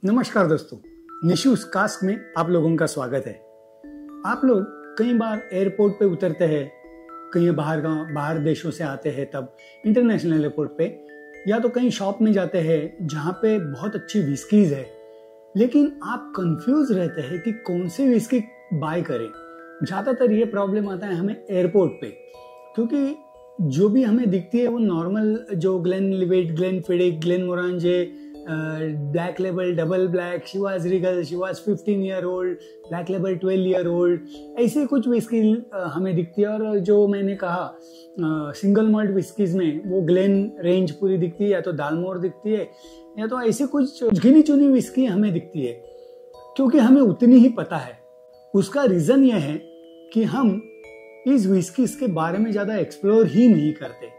नमस्कार दोस्तों, निशूस कास्ट में आप लोगों का स्वागत है। आप लोग कई बार एयरपोर्ट पे उतरते हैं, कहीं बाहर देशों से आते हैं, तब इंटरनेशनल एयरपोर्ट पे या तो कहीं शॉप में जाते हैं जहाँ पे बहुत अच्छी विस्कीज है, लेकिन आप कंफ्यूज रहते हैं कि कौन सी विस्की बाय करें। ज़्यादातर ये प्रॉब्लम आता है हमें एयरपोर्ट पे, क्योंकि जो भी हमें दिखती है वो नॉर्मल जो Glenlivet, Glenfiddich, Glenmorangie, black label, double black, Chivas Regal, Chivas 15-year-old, black label 12-year-old, ऐसे कुछ विस्की हमें दिखती है। और जो मैंने कहा सिंगल मॉल्ट विस्कीज में वो ग्लेन रेंज पूरी दिखती है, या तो दालमोर दिखती है, या तो ऐसे कुछ गिनी चुनी विस्की हमें दिखती है, क्योंकि हमें उतनी ही पता है। उसका रीजन यह है कि हम इस विस्कीज के बारे में ज्यादा एक्सप्लोर ही नहीं करते।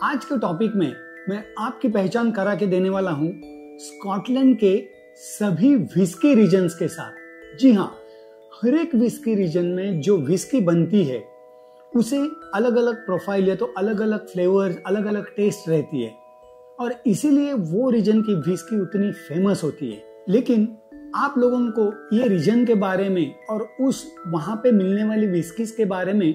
आज के टॉपिक में मैं आपकी पहचान करा के देने वाला हूं स्कॉटलैंड के सभी विस्की रीजन्स के साथ। जी हाँ, हर एक विस्की रीजन में जो विस्की बनती है उसे अलग अलग प्रोफाइल है, तो अलग अलग फ्लेवर्स, अलग अलग टेस्ट रहती है, और इसीलिए वो रीजन की विस्की उतनी फेमस होती है। लेकिन आप लोगों को ये रीजन के बारे में और उस वहां पे मिलने वाली विस्कीज के बारे में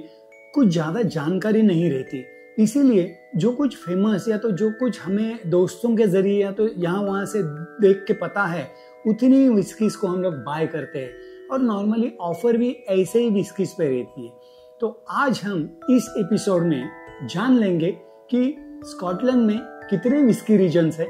कुछ ज्यादा जानकारी नहीं रहती। इसीलिए जो कुछ फेमस या तो जो कुछ हमें दोस्तों के जरिए या तो यहाँ वहां से देख के पता है, उतनी विस्कीज को हम लोग बाय करते हैं, और नॉर्मली ऑफर भी ऐसे ही विस्कीज पे रहती है। तो आज हम इस एपिसोड में जान लेंगे कि स्कॉटलैंड में कितने विस्की रीजन्स है,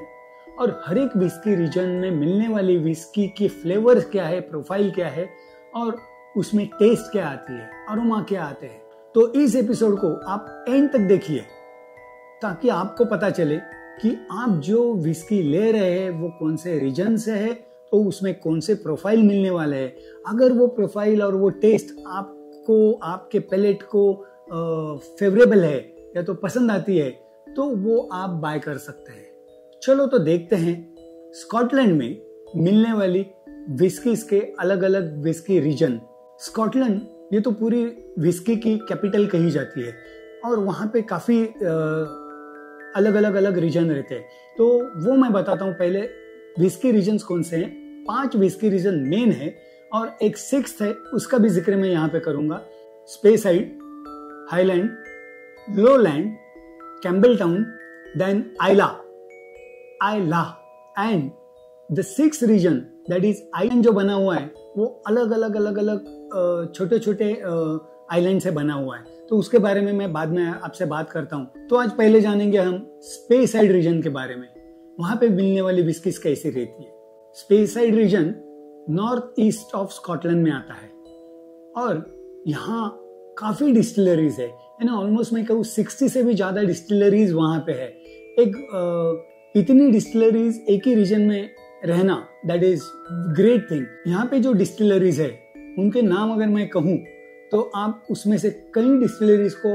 और हर एक विस्की रीजन में मिलने वाली विस्की की फ्लेवर क्या है, प्रोफाइल क्या है, और उसमें टेस्ट क्या आती है, अरोमा क्या आते हैं। तो इस एपिसोड को आप एंड तक देखिए, ताकि आपको पता चले कि आप जो विस्की ले रहे हैं वो कौन से रीजन से है, तो उसमें कौन से प्रोफाइल मिलने वाले हैं। अगर वो प्रोफाइल और वो टेस्ट आपको, आपके पैलेट को फेवरेबल है या तो पसंद आती है, तो वो आप बाय कर सकते हैं। चलो तो देखते हैं स्कॉटलैंड में मिलने वाली विस्कीज के अलग अलग विस्की रीजन। स्कॉटलैंड ये तो पूरी विस्की की कैपिटल कही जाती है, और वहां पे काफी अलग अलग रीजन रहते हैं। तो वो मैं बताता हूँ पहले विस्की रीजन्स कौन से हैं। 5 विस्की रीजन मेन है, और एक 6th है, उसका भी जिक्र मैं यहाँ पे करूंगा। Speyside, Highland, Lowland, Campbeltown, then Islay and the 6th region that is island जो बना हुआ है वो अलग अलग छोटे छोटे आइलैंड से बना हुआ है। तो उसके बारे में मैं बाद में आपसे बात करता हूँ। तो आज पहले जानेंगे हम स्पेसाइड रीजन के बारे में, वहां पे मिलने वाली विस्कीज कैसी रहती है। Speyside reason north east of Scotland में आता है, और यहाँ काफी डिस्टिलरीज है, यानी ऑलमोस्ट मैं कहूँ 60 से भी ज्यादा डिस्टिलरीज वहां पे है। इतनी डिस्टिलरीज एक ही रीजन में रहना, दैट इज ग्रेट थिंग। यहाँ पे जो डिस्टिलरीज है उनके नाम अगर मैं कहूँ तो आप उसमें से कई डिस्टिलरीज को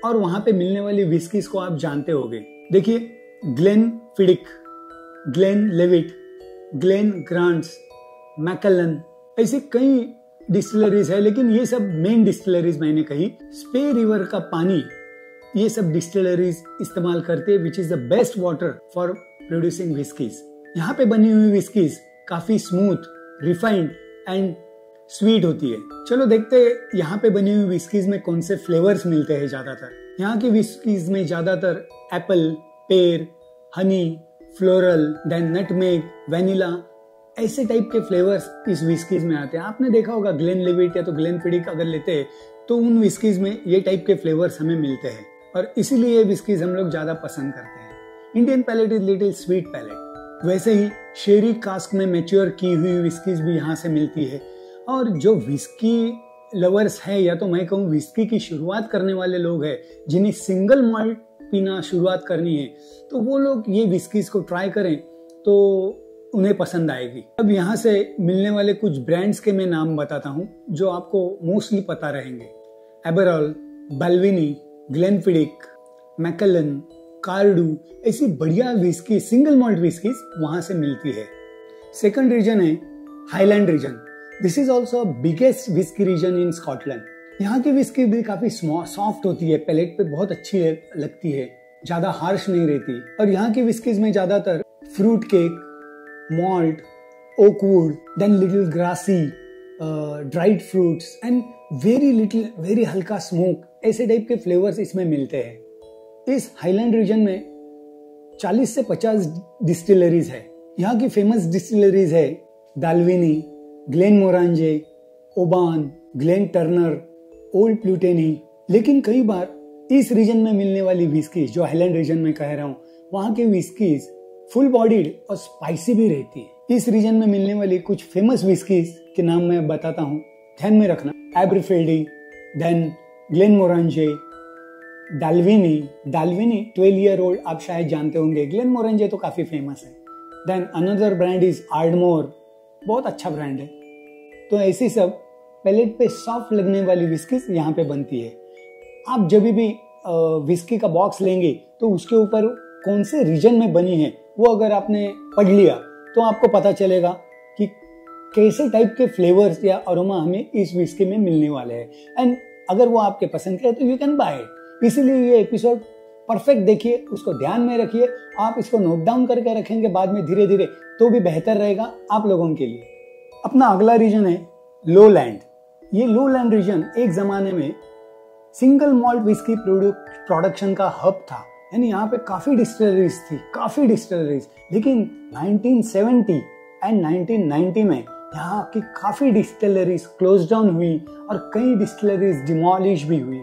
और वहां पे मिलने वाली विस्कीज को आप जानते होंगे। देखिए, ग्लेनफिडिक, ग्लेनलिवेट, ग्लेन ग्रांट्स, मैकलन, ऐसे कई डिस्टिलरीज है, लेकिन ये सब मेन डिस्टिलरीज मैंने कही। स्पे रिवर का पानी ये सब डिस्टिलरीज इस्तेमाल करते हैं, which is the best water for producing whiskeys. यहाँ पे बनी हुई विस्कीज काफी स्मूथ, रिफाइंड एंड स्वीट होती है। चलो देखते हैं यहाँ पे बनी हुई विस्कीज में कौन से फ्लेवर्स मिलते हैं ज्यादातर। यहाँ की विस्कीज में ज्यादातर apple, pear, honey, floral, then nutmeg, vanilla, ऐसे टाइप के फ्लेवर्स इस विस्कीज में आते हैं। आपने देखा होगा ग्लेनलिवेट या तो ग्लेनफिडिक अगर लेते हैं तो उन विस्कीज में ये टाइप के फ्लेवर्स हमें मिलते हैं, और इसीलिए ये विस्कीज हम लोग ज्यादा पसंद करते हैं। Indian palate is little sweet palate. वैसे ही शेरी कास्क में मैच्योर की हुई विस्कीज भी यहाँ से मिलती है, और जो विस्की लवर्स हैं या तो मैं कहूँ विस्की की शुरुआत करने वाले लोग हैं, जिन्हें सिंगल मॉल्ट पीना शुरुआत करनी है, तो वो लोग ये विस्कीज को ट्राई करें तो उन्हें पसंद आएगी। अब यहाँ से मिलने वाले कुछ ब्रांड्स के मैं नाम बताता हूँ जो आपको मोस्टली पता रहेंगे। एबरॉल, बाल्विनी, ग्लेनफिडिक, मैकलन, कार्डू, ऐसी बढ़िया विस्की, सिंगल मॉल्ट विस्कीज वहां से मिलती है। सेकंड रीजन है highland region. This is also biggest whisky region in Scotland. यहाँ की विस्की भी काफी सॉफ्ट होती है, पैलेट पे बहुत अच्छी लगती है, ज्यादा हार्श नहीं रहती, और यहाँ की विस्कीज में ज्यादातर fruit cake, malt, oak wood, then little grassy, dried fruits and very हल्का स्मोक, ऐसे टाइप के फ्लेवर्स इसमें मिलते हैं। इस हाईलैंड रीजन में 40 से 50 डिस्टिलरीज है। यहाँ की फेमस डिस्टिलरीज है दालविनी, ग्लेनमोरांजे, ओबान, ग्लेन टर्नर, ओल्ड प्लूटेनी। लेकिन कई बार इस रीजन में मिलने वाली विस्कीज, जो हाईलैंड रीजन में कह रहा हूँ, वहाँ की विस्कीज फुल बॉडीड और स्पाइसी भी रहती है। इस रीजन में मिलने वाली कुछ फेमस विस्कीज के नाम मैं बताता हूँ, ध्यान में रखना। एब्रीफील्डी, देन ग्लेनमोरांजे, दालविनी 12 ईयर ओल्ड, आप शायद जानते होंगे। ग्लेनमोरांजे तो काफी फेमस है। देन अनदर ब्रांड इज आर्डमोर, बहुत अच्छा ब्रांड है। तो ऐसी सब पैलेट पे सॉफ्ट लगने वाली विस्कीज यहाँ पे बनती है। आप जब भी विस्की का बॉक्स लेंगे तो उसके ऊपर कौन से रीजन में बनी है वो अगर आपने पढ़ लिया तो आपको पता चलेगा कि कैसे टाइप के फ्लेवर्स या अरोमा हमें इस विस्की में मिलने वाले हैं। एंड अगर वो आपके पसंद के है तो यू कैन बाय इट। इसीलिए ये एपिसोड परफेक्ट देखिए, उसको ध्यान में रखिए। आप इसको नोट डाउन करके रखेंगे बाद में धीरे धीरे तो भी बेहतर रहेगा आप लोगों के लिए। अपना अगला रीजन है लोलैंड। ये लोलैंड रीजन एक जमाने में सिंगल मॉल्ट विस्की प्रोडक्शन का हब था, यानी यहाँ पे काफी डिस्टिलरीज। लेकिन 1970 एंड 1990 में यहाँ की काफी डिस्टिलरीज क्लोज डाउन हुई और कई डिस्टिलरीज डिमोलिश भी हुई।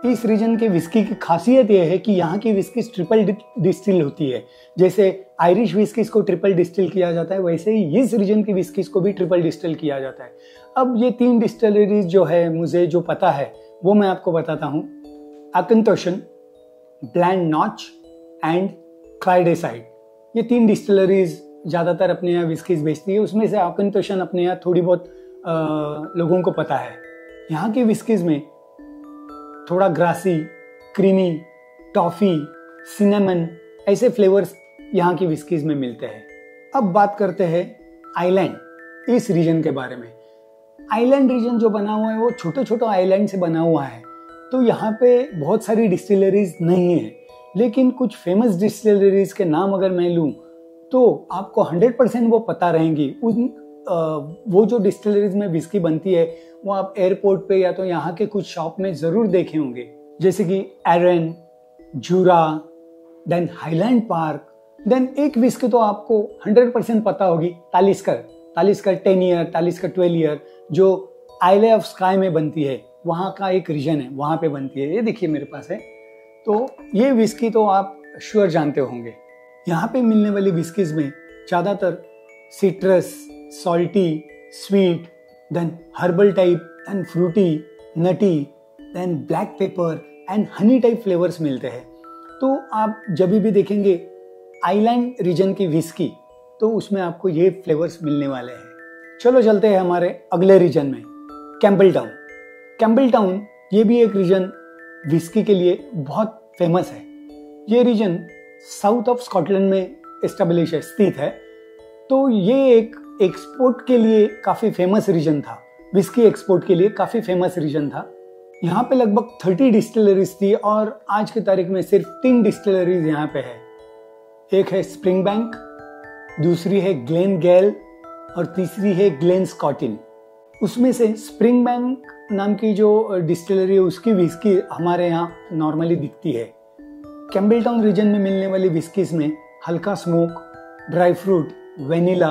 इस रीजन के विस्की की खासियत यह है कि यहाँ की विस्की ट्रिपल डिस्टिल होती है। जैसे आयरिश विस्कीज को ट्रिपल डिस्टिल किया जाता है, वैसे ही इस रीजन की विस्कीज को भी ट्रिपल डिस्टिल किया जाता है। अब ये 3 डिस्टिलरीज जो है मुझे जो पता है वो मैं आपको बताता हूँ। आकिंतोशन, ब्लैंड नॉच एंड क्लाइडेसाइड, ये 3 डिस्टिलरीज ज्यादातर अपने यहाँ विस्कीज बेचती है। उसमें से आकिंतोशन अपने यहाँ थोड़ी बहुत लोगों को पता है। यहाँ की विस्कीज में थोड़ा ग्रासी, क्रीमी, टॉफी, सिनेमन, ऐसे फ्लेवर्स यहाँ की विस्कीज में मिलते हैं। अब बात करते हैं आइलैंड, इस रीजन के बारे में। आइलैंड रीजन जो बना हुआ है वो छोटे छोटे आइलैंड से बना हुआ है, तो यहाँ पे बहुत सारी डिस्टिलरीज नहीं है। लेकिन कुछ फेमस डिस्टिलरीज के नाम अगर मैं लूँ तो आपको 100% वो पता रहेंगी। वो जो डिस्टिलरीज में विस्की बनती है वो आप एयरपोर्ट पे या तो यहाँ के कुछ शॉप में जरूर देखे होंगे, जैसे कि एरन, जूरा, देन हाईलैंड पार्क। देन एक विस्की तो आपको 100% पता होगी, तालिस्कर 10 ईयर, तालिस्कर 12 ईयर, जो आइले ऑफ स्काई में बनती है, वहाँ का एक रीजन है, वहाँ पे बनती है। ये देखिए मेरे पास है। तो ये विस्की तो आप श्योर जानते होंगे। यहाँ पे मिलने वाली विस्कीज में ज्यादातर citrus, salty, sweet, then herbal type and fruity, nutty, then black pepper and honey type flavours मिलते हैं। तो आप जब भी देखेंगे आइलैंड रीजन की विस्की तो उसमें आपको ये फ्लेवर्स मिलने वाले हैं। चलो चलते हैं हमारे अगले रीजन में, कैम्पबेलटाउन। ये भी एक रीजन विस्की के लिए बहुत फेमस है। ये रीजन साउथ ऑफ स्कॉटलैंड में एस्टेब्लिश है, स्थित है। तो ये एक एक्सपोर्ट के लिए काफी फेमस रीजन था, विस्की एक्सपोर्ट के लिए काफी फेमस रीजन था। यहाँ पे लगभग 30 डिस्टिलरीज थी और आज की तारीख में सिर्फ 3 डिस्टिलरीज यहाँ पे है। एक है स्प्रिंगबैंक, दूसरी है ग्लेन गैल और तीसरी है ग्लेन स्कॉटिन। उसमें से स्प्रिंगबैंक नाम की जो डिस्टिलरी है उसकी विस्की हमारे यहाँ नॉर्मली दिखती है। कैम्पबेलटाउन रीजन में मिलने वाली विस्कीज में हल्का smoke, dry fruit, vanilla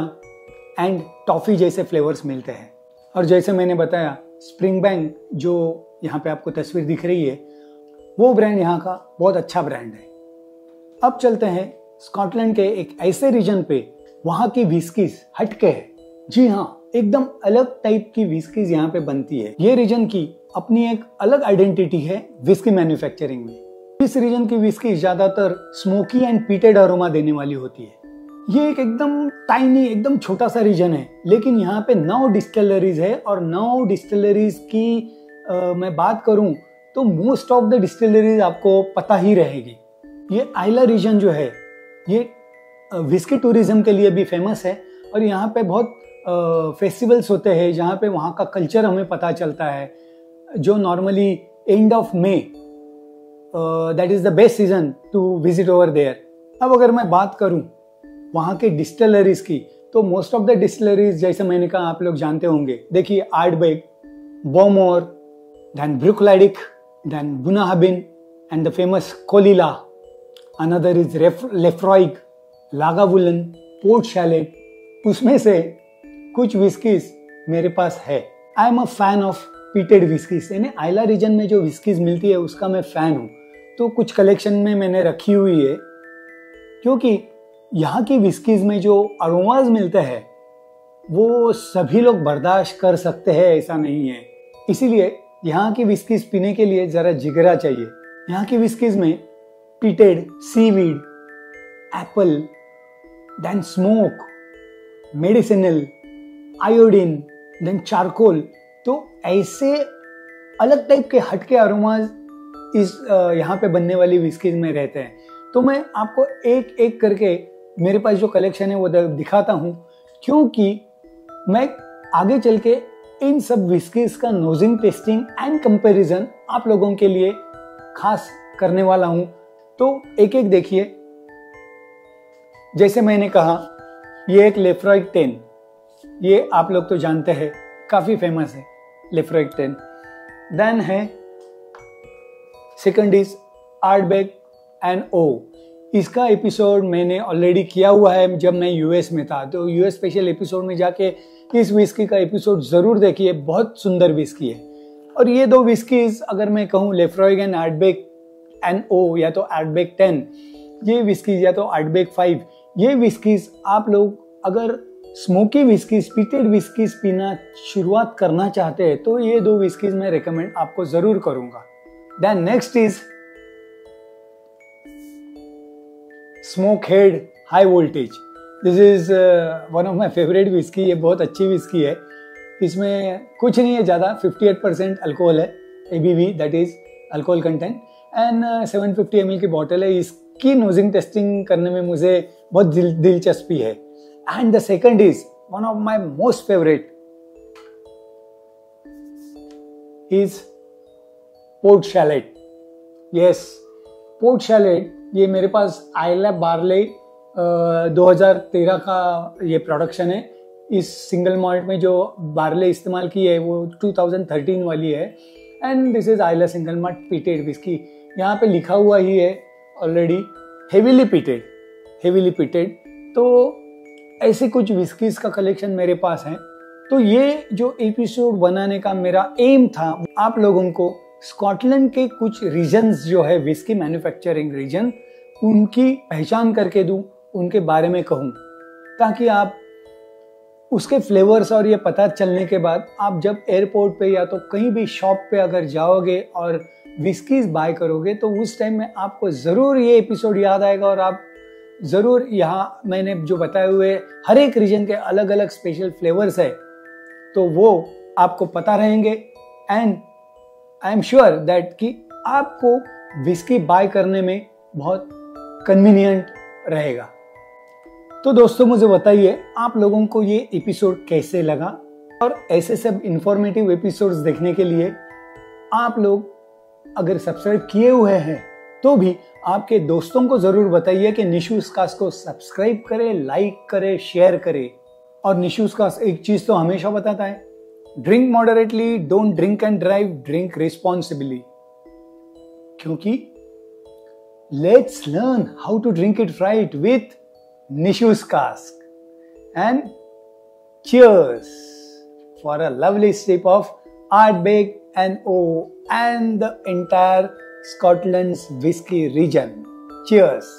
and toffee जैसे फ्लेवर्स मिलते हैं। और जैसे मैंने बताया, स्प्रिंगबैंक जो यहाँ पे आपको तस्वीर दिख रही है वो ब्रांड यहाँ का बहुत अच्छा ब्रांड है। अब चलते हैं स्कॉटलैंड के एक ऐसे रीजन पे, वहाँ की विस्कीज हटके है। जी हाँ, एकदम अलग टाइप की विस्कीज यहाँ पे बनती है। ये रीजन की अपनी एक अलग आइडेंटिटी है विस्की मैन्युफैक्चरिंग में। इस रीजन की विस्की ज्यादातर स्मोकी एंड पीटेड अरोमा देने वाली होती है। ये एक एकदम टाइनी, एकदम छोटा सा रीजन है, लेकिन यहाँ पे 9 डिस्टिलरीज है और 9 डिस्टिलरीज की मैं बात करूं तो मोस्ट ऑफ द डिस्टिलरीज आपको पता ही रहेगी। ये आइला रीजन जो है ये विस्की टूरिज्म के लिए भी फेमस है और यहाँ पे बहुत फेस्टिवल्स होते हैं जहाँ पे वहाँ का कल्चर हमें पता चलता है, जो normally end of May, that is the best season to visit over there. अब अगर मैं बात करूं वहाँ के डिस्टिलरीज की, तो मोस्ट ऑफ द डिस्टिलरीज जैसे मैंने कहा आप लोग जानते होंगे। देखिए Ardbeg, Bowmore, then Bruichladdich, then Bunnahabhain and the famous Caol Ila. Another is Laphroaig, Lagavulin, Port Charlotte. उसमें से कुछ विस्कीज मेरे पास है। I am a fan of peated whiskies, यानी आइला रीजन में जो विस्कीज मिलती है उसका मैं फैन हूँ। तो कुछ कलेक्शन में मैंने रखी हुई है, क्योंकि यहाँ की विस्कीज में जो अरोमाज मिलते हैं वो सभी लोग बर्दाश्त कर सकते हैं ऐसा नहीं है। इसीलिए यहाँ की विस्कीज पीने के लिए जरा जिगरा चाहिए। यहाँ की विस्कीज में peated seaweed, apple, then smoke, medicinal, iodine, then charcoal, तो ऐसे अलग टाइप के हटके अरोमाज इस यहाँ पे बनने वाली विस्कीज में रहते हैं। तो मैं आपको एक एक करके मेरे पास जो कलेक्शन है वो दिखाता हूँ, क्योंकि मैं आगे चल के इन सब विस्कीज का नोजिंग, टेस्टिंग एंड कंपैरिजन आप लोगों के लिए खास करने वाला हूँ। तो एक एक देखिए। जैसे मैंने कहा ये एक लेफ्रॉइग 10, ये आप लोग तो जानते हैं, काफी फेमस है लेफ्रॉइग 10। देन है सेकंड इज आर्डबेक एंड ओ। इसका एपिसोड मैंने ऑलरेडी किया हुआ है जब मैं यूएस में था, तो यूएस स्पेशल एपिसोड में जाके इस विस्की का एपिसोड जरूर देखिए, बहुत सुंदर विस्की है। और ये दो विस्कीज अगर मैं कहूँ लेफ्रॉइग एंड आर्डबेक एंड ओ, या तो आर्डबेक 10 ये विस्कीज या तो आर्डबेक 5, ये विस्कीज आप लोग अगर स्मोकी विस्कीज, पीटेड विस्कीज पीना शुरुआत करना चाहते हैं तो ये दो विस्कीज मैं रेकमेंड आपको जरूर करूंगा। Then next is smoke head high voltage. This is one of my favourite whisky. ये बहुत अच्छी विस्की है। इसमें कुछ नहीं है ज़्यादा, 58% अल्कोहल है, ABV that is alcohol content, and 750 ml की बॉटल है। इसकी नोजिंग टेस्टिंग करने में मुझे बहुत दिलचस्पी है। And the second is one of my most favourite is port chalet. Yes, port chalet ये मेरे पास आइला बार्ले 2013 का ये प्रोडक्शन है। इस सिंगल मॉल्ट में जो बार्ले इस्तेमाल की है वो 2013 वाली है। And this is Islay single malt peated whisky. यहाँ पे लिखा हुआ ही है ऑलरेडी, हेवीली पीटेड। तो ऐसे कुछ विस्कीज का कलेक्शन मेरे पास है। तो ये जो एपिसोड बनाने का मेरा एम था, आप लोगों को स्कॉटलैंड के कुछ रीजन्स जो है विस्की मैन्युफैक्चरिंग रीजन, उनकी पहचान करके दूं, उनके बारे में कहूं, ताकि आप उसके फ्लेवर्स और ये पता चलने के बाद आप जब एयरपोर्ट पे या तो कहीं भी शॉप पे अगर जाओगे और विस्कीज बाय करोगे तो उस टाइम में आपको जरूर ये एपिसोड याद आएगा और आप जरूर यहाँ मैंने जो बताए हुए हर एक रीजन के अलग अलग स्पेशल फ्लेवर्स है तो वो आपको पता रहेंगे। And I am sure that कि आपको विस्की बाय करने में बहुत कन्वीनियंट रहेगा। तो दोस्तों मुझे बताइए आप लोगों को ये एपिसोड कैसे लगा, और ऐसे सब इंफॉर्मेटिव एपिसोड्स देखने के लिए आप लोग अगर सब्सक्राइब किए हुए हैं तो भी आपके दोस्तों को जरूर बताइए कि निशूज कास्ट को सब्सक्राइब करे, लाइक करे, शेयर करे। और निशूज कास्ट एक चीज तो हमेशा बताता है, drink moderately, don't drink and drive, drink responsibly. क्योंकि let's learn how to drink it right with निशूज कास्ट। And cheers for a lovely sip of Ardbeg and O and the entire Scotland's whiskey region. Cheers.